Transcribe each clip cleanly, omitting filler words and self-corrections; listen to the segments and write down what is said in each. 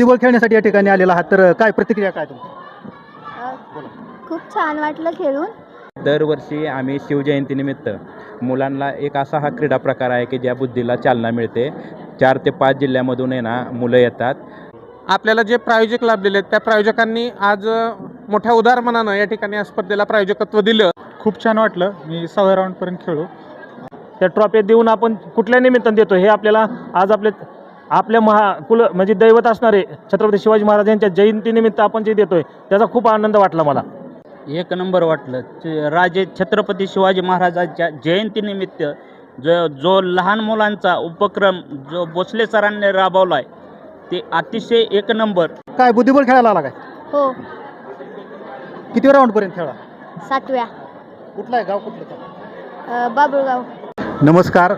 बुद्धिबळ खेळण्यासाठी या ठिकाणी आलेला आहात, तर काय प्रतिक्रिया काय तुमची? खूप छान वाटलं खेळून. दरवर्षी आम्ही शिवजयंतीनिमित्त मुलांना एक असा हा क्रीडा प्रकार आहे की ज्या बुद्धीला चालना मिळते. 4 ते 5 जिल्ह्यामधून आहे ना मुलं येतात. आपल्याला जे प्रायोजक लाभलेले आहेत त्या प्रायोजकांनी आज मोठ्या उदारमनानं या ठिकाणी या स्पर्धेला प्रायोजकत्व दिलं. खूप छान वाटलं. मी 6व्या राऊंडपर्यंत खेळलो. त्या ट्रॉफी देऊन आपण कुठल्या निमित्तानं देतो हे आपल्याला आज आपल्या कुल म्हणजे दैवत असणारे छत्रपती शिवाजी महाराज यांच्या जयंतीनिमित्त आपण जे देतोय त्याचा खूप आनंद वाटला मला. एक नंबर वाटलं. राजे छत्रपती शिवाजी महाराजांच्या जयंतीनिमित्त जो लहान मुलांचा उपक्रम जो भोसले सरांनी राबवला आहे ते अतिशय एक नंबर. काय बुद्धिबळ खेळायला आला काय? हो, किती राऊंड पर्यंत खेळा? 7व्या. कुठला आहे गाव, कुठलं? बाबुळगाव. नमस्कार,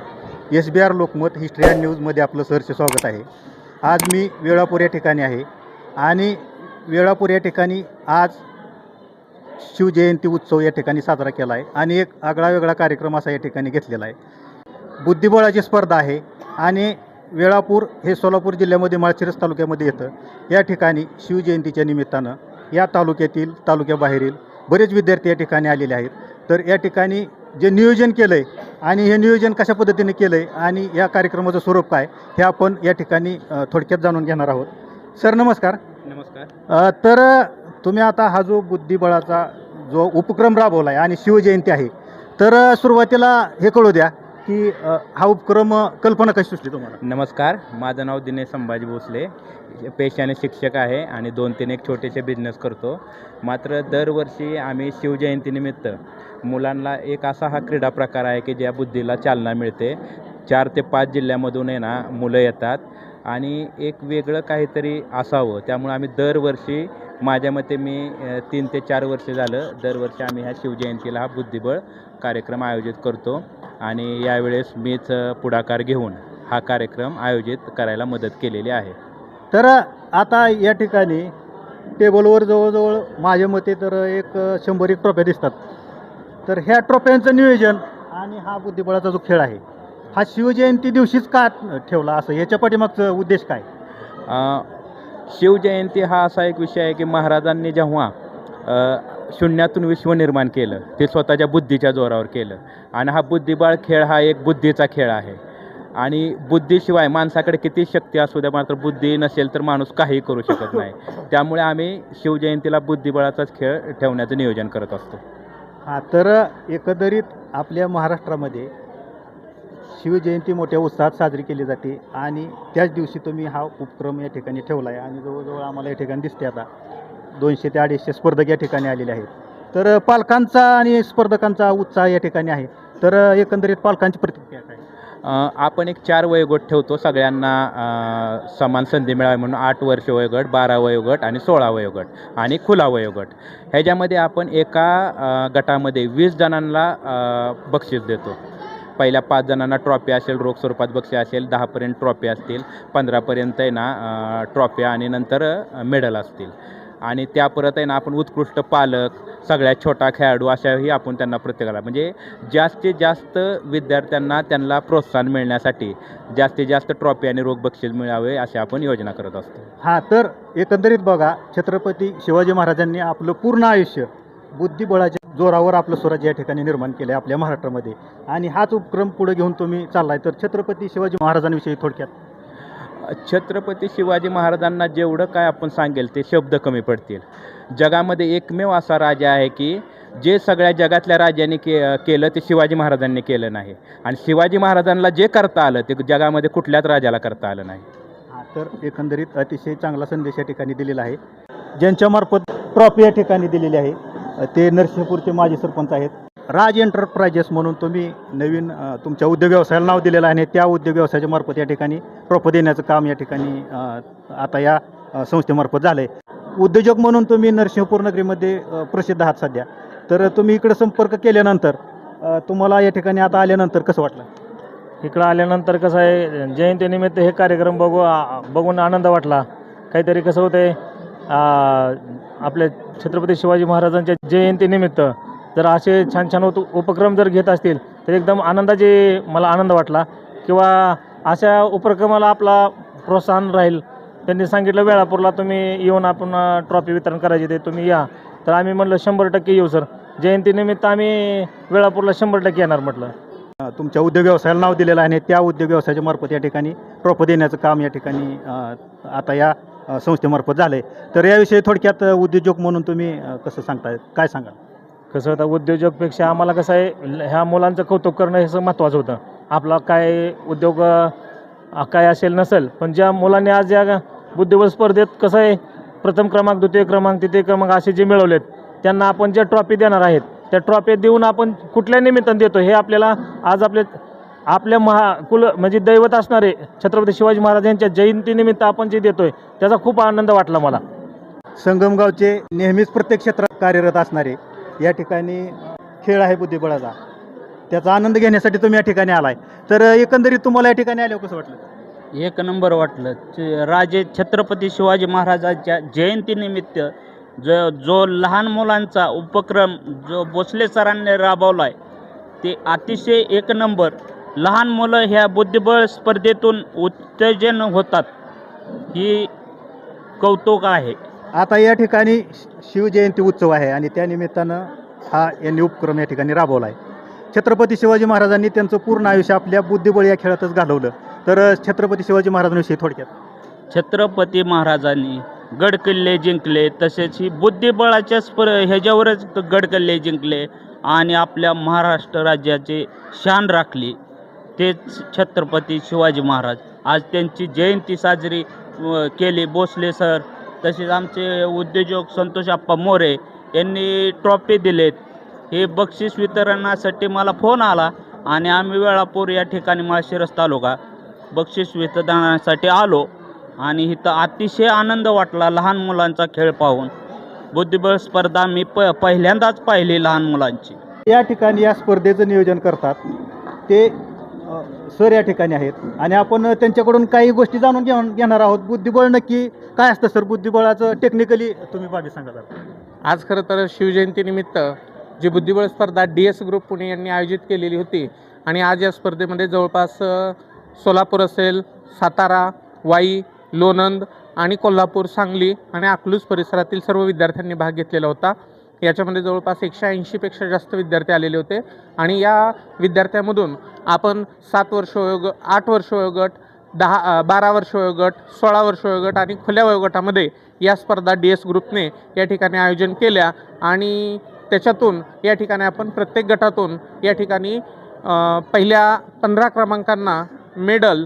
SBR लोकमत हिस्ट्री अँड न्यूजमध्ये आपलं सहर्ष स्वागत आहे. आज मी वेळापूर या ठिकाणी आहे आणि वेळापूर या ठिकाणी आज शिवजयंती उत्सव या ठिकाणी साजरा केला आहे आणि एक आगळा वेगळा कार्यक्रम असा या ठिकाणी घेतलेला आहे. बुद्धिबळाची स्पर्धा आहे आणि वेळापूर हे सोलापूर जिल्ह्यामध्ये माळशिरस तालुक्यामध्ये येतं. या ठिकाणी शिवजयंतीच्या निमित्तानं या तालुक्यातील तालुक्याबाहेरील बरेच विद्यार्थी या ठिकाणी आलेले आहेत. तर या ठिकाणी जे नियोजन केलं आहे आणि हे नियोजन कशा पद्धतीने केलं आहे आणि या कार्यक्रमाचं स्वरूप काय हे आपण या ठिकाणी थोडक्यात जाणून घेणार आहोत. सर नमस्कार. नमस्कार. तर तुम्ही आता हा जो बुद्धिबळाचा जो उपक्रम राबवला आहे आणि शिवजयंती आहे, तर सुरुवातीला हे कळू द्या की हा उपक्रम कल्पना कशी सुचली तुम्हाला? नमस्कार, माझं नाव दिनेश संभाजी भोसले. पेशाने शिक्षक आहे आणि 2-3 एक छोटेसे बिझनेस करतो. मात्र दरवर्षी आम्ही शिवजयंतीनिमित्त मुलांना एक असा हा क्रीडा प्रकार आहे की ज्या बुद्धीला चालना मिळते. 4 ते 5 जिल्ह्यामधून आहे ना मुलं येतात आणि एक वेगळं काहीतरी असावं त्यामुळे आम्ही दरवर्षी माझ्या मते मी 3 ते 4 वर्ष झालं दरवर्षी आम्ही ह्या शिवजयंतीला हा बुद्धिबळ कार्यक्रम आयोजित करतो आणि यावेळेस मीच पुढाकार घेऊन हा कार्यक्रम आयोजित करायला मदत केलेली आहे. तर आता या ठिकाणी टेबलवर जवळजवळ माझ्या मते तर एक 100 ट्रॉफ्या दिसतात. तर ह्या ट्रॉफ्यांचं नियोजन आणि हा बुद्धिबळाचा जो खेळ आहे हा शिवजयंती दिवशीच का ठेवला, असं याच्या पाठीमागचं उद्देश काय? शिवजयंती हा असा एक विषय आहे की महाराजांनी जेव्हा शून्यातून विश्व निर्माण केलं ते स्वतःच्या बुद्धीच्या जोरावर केलं आणि हा बुद्धिबळ खेळ हा एक बुद्धीचा खेळ आहे आणि बुद्धीशिवाय माणसाकडे किती शक्ती असू द्या मात्र बुद्धी नसेल तर माणूस काही करू शकत नाही. त्यामुळे आम्ही शिवजयंतीला बुद्धिबळाचाच खेळ ठेवण्याचं नियोजन करत असतो. हां, तर एकंदरीत आपल्या महाराष्ट्रामध्ये शिवजयंती मोठ्या उत्साहात साजरी केली जाते आणि त्याच दिवशी तुम्ही हा उपक्रम या ठिकाणी ठेवला आहे आणि जवळजवळ आम्हाला या ठिकाणी दिसते आता 200 ते 250 स्पर्धक या ठिकाणी आलेले आहेत. तर पालकांचा आणि स्पर्धकांचा उत्साह या ठिकाणी आहे. तर एकंदरीत पालकांची प्रतिक्रिया काय? आपण एक 4 वयोगट ठेवतो सगळ्यांना समान संधी मिळावी म्हणून. 8 वर्ष वयोगट, 12 वयोगट आणि 16 वयोगट आणि खुला वयोगट. ह्याच्यामध्ये आपण एका गटामध्ये 20 जणांना बक्षीस देतो. पहिल्या 5 जणांना ट्रॉफी असेल, रोख स्वरूपात बक्षीस असेल, 10पर्यंत ट्रॉफी असतील, 15पर्यंत आहे ना ट्रॉफी आणि नंतर मेडल असतील आणि त्या परत आहे ना आपण उत्कृष्ट पालक, सगळ्यात छोटा खेळाडू अशाही आपण त्यांना प्रत्येकाला म्हणजे जास्तीत जास्त विद्यार्थ्यांना त्यांना प्रोत्साहन मिळण्यासाठी जास्तीत जास्त ट्रॉफी आणि रोख बक्षीस मिळावे अशी आपण योजना करत असतो. हां, तर एकंदरीत बघा, छत्रपती शिवाजी महाराजांनी आपलं पूर्ण आयुष्य बुद्धिबळाच्या जोरावर आपलं स्वराज्य या ठिकाणी निर्माण केलं आहे आपल्या महाराष्ट्रामध्ये आणि हाच उपक्रम पुढे घेऊन तुम्ही चाललाय. तर छत्रपती शिवाजी महाराजांविषयी थोडक्यात. छत्रपती शिवाजी महाराजांना जेवढं काय आपण सांगेल ते शब्द कमी पडतील. जगामध्ये एकमेव असा राजा आहे की जे सगळ्या जगातल्या राजांनी केलं ते शिवाजी महाराजांनी केलं नाही आणि शिवाजी महाराजांना जे करता आलं ते जगामध्ये कुठल्याच राजाला करता आलं नाही. हां, तर एकंदरीत अतिशय चांगला संदेश या ठिकाणी दिलेला आहे. ज्यांच्यामार्फत ट्रॉफी या ठिकाणी दिलेली आहे ते नरसिंहपूरचे माजी सरपंच आहेत. राज एंटरप्राइजेस म्हणून तुम्ही नवीन तुमच्या उद्योग व्यवसायाला नाव दिलेलं आहे आणि त्या उद्योग व्यवसायाच्या मार्फत या ठिकाणी ट्रॉफी देण्याचं काम या ठिकाणी आता या संस्थेमार्फत झालं आहे. उद्योजक म्हणून तुम्ही नरसिंहपूर नगरीमध्ये प्रसिद्ध आहात सध्या. तर तुम्ही इकडे संपर्क केल्यानंतर तुम्हाला या ठिकाणी आता आल्यानंतर कसं वाटलं? इकडं आल्यानंतर कसं आहे, जयंतीनिमित्त हे कार्यक्रम बघून आनंद वाटला. काहीतरी कसं होतं आपल्या छत्रपती शिवाजी महाराजांच्या जयंतीनिमित्त जर असे छान छान उपक्रम जर घेत असतील तर एकदम मला आनंद वाटला किंवा अशा उपक्रमाला आपला प्रोत्साहन राहील त्यांनी सांगितलं वेळापूरला तुम्ही येऊन आपण ट्रॉफी वितरण करायची ते तुम्ही या. तर आम्ही म्हटलं 100% येऊ सर. जयंतीनिमित्त आम्ही वेळापूरला 100% येणार म्हटलं. तुमच्या उद्योग व्यवसायाला नाव दिलेलं आहे आणि त्या उद्योग व्यवसायाच्या मार्फत या ठिकाणी ट्रॉफी देण्याचं काम या ठिकाणी आता या संस्थेमार्फत झालं आहे. तर याविषयी थोडक्यात उद्योजक म्हणून तुम्ही कसं सांगताय, काय सांगाल? कसं होतं उद्योजकपेक्षा आम्हाला कसं आहे ह्या मुलांचं कौतुक करणं हे सगळं महत्त्वाचं होतं. आपला काय उद्योग काय असेल नसेल, पण ज्या मुलांनी आज या बुद्धिबळ स्पर्धेत कसं आहे प्रथम क्रमांक, द्वितीय क्रमांक, तृतीय क्रमांक असे जे मिळवलेत त्यांना आपण ज्या ट्रॉफी देणार आहेत त्या ट्रॉफी देऊन आपण कुठल्या निमित्तानं देतो हे आपल्याला आज आपल्या म्हणजे दैवत असणारे छत्रपती शिवाजी महाराज यांच्या जयंतीनिमित्त आपण जे देतोय त्याचा खूप आनंद वाटला मला. संगमगावचे नेहमीच प्रत्येक क्षेत्रात कार्यरत असणारे या ठिकाणी खेळ आहे बुद्धिबळाचा, त्याचा आनंद घेण्यासाठी तुम्ही या ठिकाणी आलाय. तर एकंदरीत तुम्हाला या ठिकाणी आल्यावर कसं वाटलं? एक नंबर वाटलं. राजे छत्रपती शिवाजी महाराजांच्या जयंतीनिमित्त जो लहान मुलांचा उपक्रम जो भोसले सरांनी राबवला आहे ते अतिशय एक नंबर. लहान मुलं ह्या बुद्धिबळ स्पर्धेतून उत्तेजन होतात, ही कौतुक आहे. आता या ठिकाणी शिवजयंती उत्सव आहे आणि त्यानिमित्तानं यांनी उपक्रम या ठिकाणी राबवला आहे. छत्रपती शिवाजी महाराजांनी त्यांचं पूर्ण आयुष्य आपल्या बुद्धिबळ या खेळातच घालवलं. तर छत्रपती शिवाजी महाराजांविषयी थोडक्यात. छत्रपती महाराजांनी गडकिल्ले जिंकले, तसेच ही बुद्धिबळाच्या ह्याच्यावरच गडकिल्ले जिंकले आणि आपल्या महाराष्ट्र राज्याची शान राखली. तेच छत्रपती शिवाजी महाराज. आज त्यांची जयंती साजरी केली. भोसले सर तसेच आमचे उद्योजक संतोष आप्पा मोरे यांनी ट्रॉफी दिलेत. हे बक्षीस वितरणासाठी मला फोन आला आणि आम्ही वेळापूर या ठिकाणी माळशिरस तालुका बक्षीस वितरणासाठी आलो आणि इथं अतिशय आनंद वाटला लहान मुलांचा खेळ पाहून. बुद्धिबळ स्पर्धा मी पहिल्यांदाच पाहिली लहान मुलांची. या ठिकाणी या स्पर्धेचं नियोजन करतात ते सर या ठिकाणी आहेत आणि आपण त्यांच्याकडून काही गोष्टी जाणून घेणार आहोत. बुद्धिबळ नक्की काय असतं सर? बुद्धिबळाचं टेक्निकली तुम्ही बाबी सांगा जरा. आज खरं तर शिवजयंतीनिमित्त जी बुद्धिबळ स्पर्धा DS ग्रुप पुणे यांनी आयोजित केलेली होती आणि आज या स्पर्धेमध्ये जवळपास सोलापूर असेल, सातारा, वाई, लोणंद आणि कोल्हापूर, सांगली आणि अकलूज परिसरातील सर्व विद्यार्थ्यांनी भाग घेतलेला होता. याच्यामध्ये जवळपास 180पेक्षा जास्त विद्यार्थी आलेले होते आणि या विद्यार्थ्यांमधून आपण 7 वर्ष वयोगट, 8 वर्ष वयोगट, 12 वर्ष वयोगट, 16 वर्ष वयोगट आणि खुल्या वयोगटामध्ये या स्पर्धा DS ग्रुपने या ठिकाणी आयोजन केल्या आणि त्याच्यातून या ठिकाणी आपण प्रत्येक गटातून या ठिकाणी पहिल्या 15 क्रमांकांना मेडल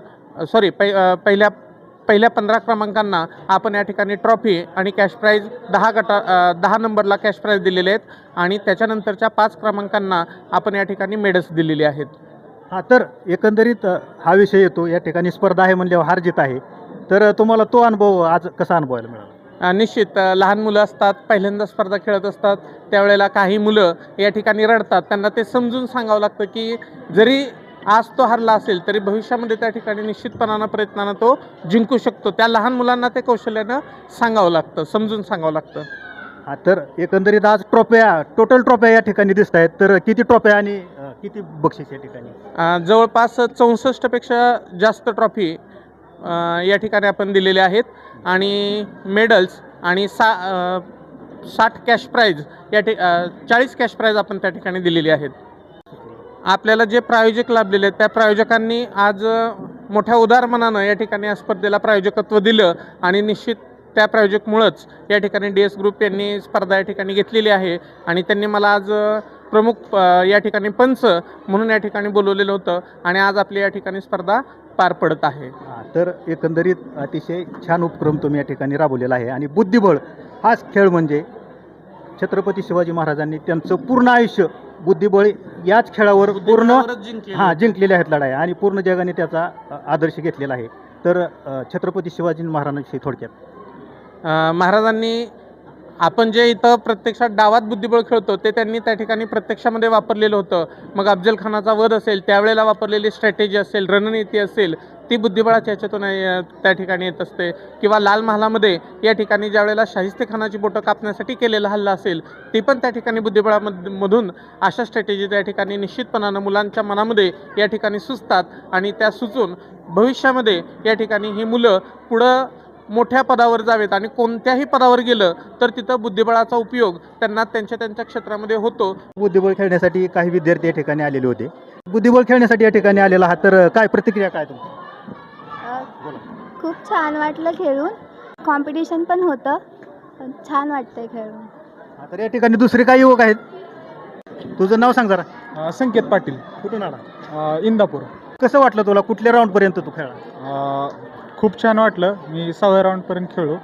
पहिल्या 15 क्रमांकांना आपण या ठिकाणी ट्रॉफी आणि कॅश प्राईज 10 नंबरला कॅश प्राईज दिलेले आहेत आणि त्याच्यानंतरच्या 5 क्रमांकांना आपण या ठिकाणी मेडल्स दिलेले आहेत. हां, तर एकंदरीत हा विषय येतो. या ठिकाणी स्पर्धा आहे म्हणल्यावर हार जीत आहे. तर तुम्हाला तो अनुभव आज कसा अनुभवायला मिळाला? निश्चित लहान मुलं असतात, पहिल्यांदा स्पर्धा खेळत असतात, त्यावेळेला काही मुलं या ठिकाणी रडतात. त्यांना ते समजून सांगावं लागतं की जरी आज तो हरला असेल तरी भविष्यामध्ये त्या ठिकाणी निश्चितपणानं प्रयत्नानं तो जिंकू शकतो. त्या लहान मुलांना ते कौशल्यानं सांगावं लागतं, समजून सांगावं लागतं. हां, तर एकंदरीत आज टोटल ट्रॉफ्या या ठिकाणी दिसत आहेत. तर किती ट्रॉफ्या आणि किती बक्षीस या ठिकाणी? जवळपास 64पेक्षा जास्त ट्रॉफी या ठिकाणी आपण दिलेले आहेत आणि मेडल्स आणि 60 कॅश प्राईज 40 कॅश प्राईज आपण त्या ठिकाणी दिलेली आहेत. आपल्याला जे प्रायोजक लाभलेले आहेत त्या प्रायोजकांनी आज मोठ्या उदारमनानं या ठिकाणी या स्पर्धेला प्रायोजकत्व दिलं आणि निश्चित त्या प्रायोजकमुळंच या ठिकाणी DS ग्रुप यांनी स्पर्धा या ठिकाणी घेतलेली आहे आणि त्यांनी मला आज प्रमुख या ठिकाणी पंच म्हणून या ठिकाणी बोलवलेलं होतं आणि आज आपली या ठिकाणी स्पर्धा पार पडत आहे. तर एकंदरीत अतिशय छान उपक्रम तुम्ही या ठिकाणी राबवलेला आहे आणि बुद्धिबळ हाच खेळ म्हणजे छत्रपती शिवाजी महाराजांनी त्यांचं पूर्ण आयुष्य बुद्धिबळ याच खेळावर पूर्ण जिंकलेले आहेत लढाई आणि पूर्ण जगाने त्याचा आदर्श घेतलेला आहे. तर छत्रपती शिवाजी महाराजांविषयी थोडक्यात. महाराजांनी आपण जे इथं प्रत्यक्षात डावात बुद्धिबळ खेळतो ते त्यांनी त्या ठिकाणी प्रत्यक्षामध्ये वापरलेलं होतं. मग अफजल खानाचा वध असेल त्यावेळेला वापरलेली स्ट्रॅटेजी असेल, रणनीती असेल, ती बुद्धिबळाच्या ह्याच्यातून त्या ठिकाणी येत असते. किंवा लाल महालामध्ये या ठिकाणी ज्यावेळेला शाहिस्तेखानाची बोटं कापण्यासाठी केलेला हल्ला असेल ती पण त्या ठिकाणी बुद्धिबळामधून अशा स्ट्रॅटेजी त्या ठिकाणी निश्चितपणानं मुलांच्या मनामध्ये या ठिकाणी सुचतात आणि त्या सुचून भविष्यामध्ये या ठिकाणी ही मुलं पुढं मोठ्या पदावर जावेत आणि कोणत्याही पदावर गेलं तर तिथं बुद्धिबळाचा उपयोग त्यांना त्यांच्या क्षेत्रामध्ये होतो. बुद्धिबळ खेळण्यासाठी काही विद्यार्थी या ठिकाणी आलेले होते. बुद्धिबळ खेळण्यासाठी या ठिकाणी आलेला आहात, तर काय प्रतिक्रिया काय तुमची? खूप छान वाटलं खेळून. कॉम्पिटिशन पण होतं, पण छान वाटतंय खेळून. तर या ठिकाणी दुसरे काही युवक आहेत. तुझं नाव सांग जरा. संकेत पाटील, कुठून आला? इंदापूर. कसं वाटलं तुला? कुठल्या राऊंडपर्यंत तू खेळला? खूप छान वाटलं. मी 6व्या राऊंडपर्यंत खेळलो.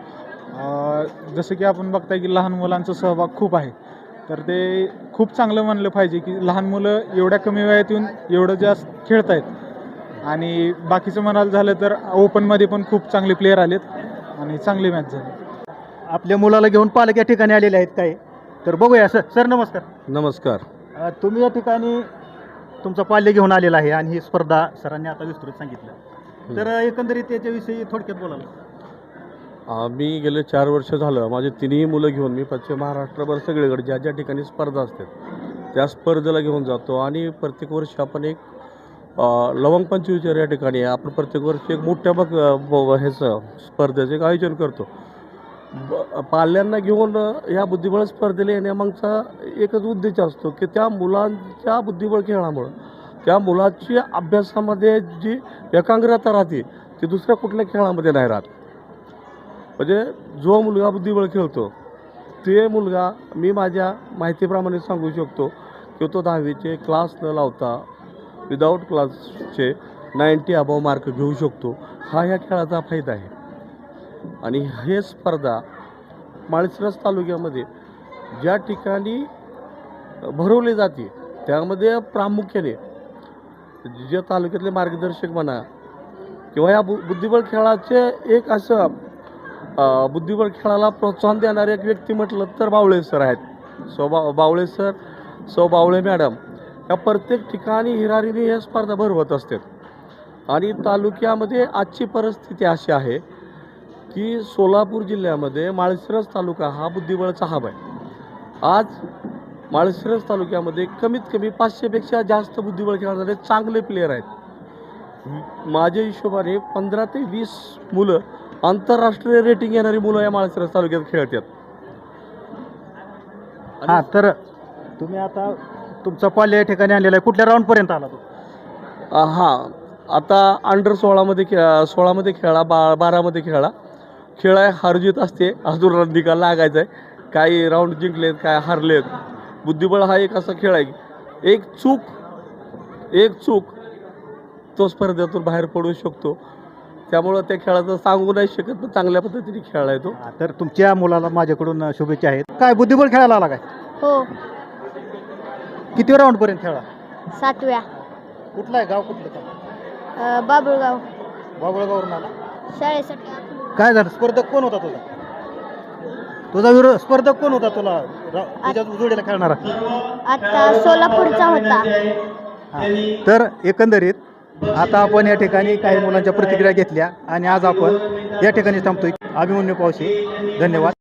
जसं की आपण बघताय की लहान मुलांचा सहभाग खूप आहे, तर ते खूप चांगलं म्हणलं पाहिजे की लहान मुलं एवढ्या कमी वयात येऊन एवढं जास्त खेळत आहेत. आणि बाकीचं म्हणायला झालं तर ओपनमध्ये पण खूप चांगले प्लेयर आलेत आणि चांगली मॅच झाली. आपल्या मुलाला घेऊन पालक या ठिकाणी आलेले आहेत काय, तर बघूया. सर नमस्कार. नमस्कार. तुम्ही या ठिकाणी तुमचा पाल्य घेऊन आलेला आहे आणि ही स्पर्धा सरांनी आता विस्तृत सांगितलं, तर एकंदरीत त्याच्याविषयी थोडक्यात बोलायला. मी गेले 4 वर्ष झालं माझे तिन्ही मुलं घेऊन मी पश्चिम महाराष्ट्रभर सगळीकडे ज्या ज्या ठिकाणी स्पर्धा असतात त्या स्पर्धेला घेऊन जातो. आणि प्रत्येक वर्षी आपण एक लवंग पंचवीसच्या या ठिकाणी आपण प्रत्येक वर्षी एक मोठ्या ह्याचं स्पर्धेचं एक आयोजन करतो. पाल्यांना घेऊन ह्या बुद्धिबळ स्पर्धेला येण्यामागचा एकच उद्देश असतो की त्या मुलांच्या बुद्धिबळ खेळामुळं त्या मुलाची अभ्यासामध्ये जी एकाग्रता राहते ती दुसऱ्या कुठल्या खेळामध्ये नाही राहत. म्हणजे जो मुलगा बुद्धिबळ खेळतो ते मुलगा मी माझ्या माहितीप्रमाणे सांगू शकतो की तो 10वीचे क्लास न लावता विदाऊट क्लासचे 90 अबव मार्क घेऊ शकतो. हा ह्या खेळाचा फायदा आहे. आणि हे स्पर्धा माळशिरस तालुक्यामध्ये ज्या ठिकाणी भरवली जाते त्यामध्ये प्रामुख्याने ज्या तालुक्यातले मार्गदर्शक म्हणा किंवा या बुद्धिबळ खेळाचे एक असं बुद्धिबळ खेळाला प्रोत्साहन देणारे एक व्यक्ती म्हटलं तर बावळे सर आहेत. बावळे सर, बावळे मॅडम या प्रत्येक ठिकाणी हिरारीने हे स्पर्धा भरवत असतात. आणि तालुक्यामध्ये आजची परिस्थिती अशी आहे की सोलापूर जिल्ह्यामध्ये माळशिरस तालुका हा बुद्धिबळाचा हब आहे. आज माळशिरस तालुक्यामध्ये कमीत कमी 500पेक्षा जास्त बुद्धिबळ खेळणारे चांगले प्लेयर आहेत. माझ्या हिशोबाने 15 ते 20 मुलं आंतरराष्ट्रीय रेटिंग येणारी मुलं या माळशिरस तालुक्यात खेळतात. हां, तर तुम्ही आता तुमचा पाल्य या ठिकाणी आणलेला आहे. कुठल्या राऊंडपर्यंत आला तो? हां, आता अंडर 16मध्ये 16मध्ये खेळला, 12मध्ये खेळला. खेळाय हारजीत असते, अजून निकाल लागायचा आहे. काही राऊंड जिंकलेत, काय हारलेत. बुद्धिबळ हा एक असा खेळ आहे एक चूक तो स्पर्धेतून बाहेर पडू शकतो. त्यामुळं त्या खेळाचं सांगू नाही शकत, पण चांगल्या पद्धतीने खेळला आहे तो. तर तुमच्या मुलाला माझ्याकडून शुभेच्छा आहेत. काय बुद्धिबळ खेळायला आला काय? हो, किती राऊंडपर्यंत खेळला? 7व्या. कुठला आहे गाव? कुठलं? बाबुळगाव. बाबुळगावरून आला. शाळेसाठी. काय झालं? स्पर्धक कोण होता तुझा स्पर्धक कोण होता तुझ्या जोडीला खेळणारा? आता सोलापूरचा होता. तर एकंदरीत आता आपण या ठिकाणी काही मुलांच्या प्रतिक्रिया घेतल्या आणि आज आपण या ठिकाणी थांबतोय. अभिमन्यू पावशी, धन्यवाद.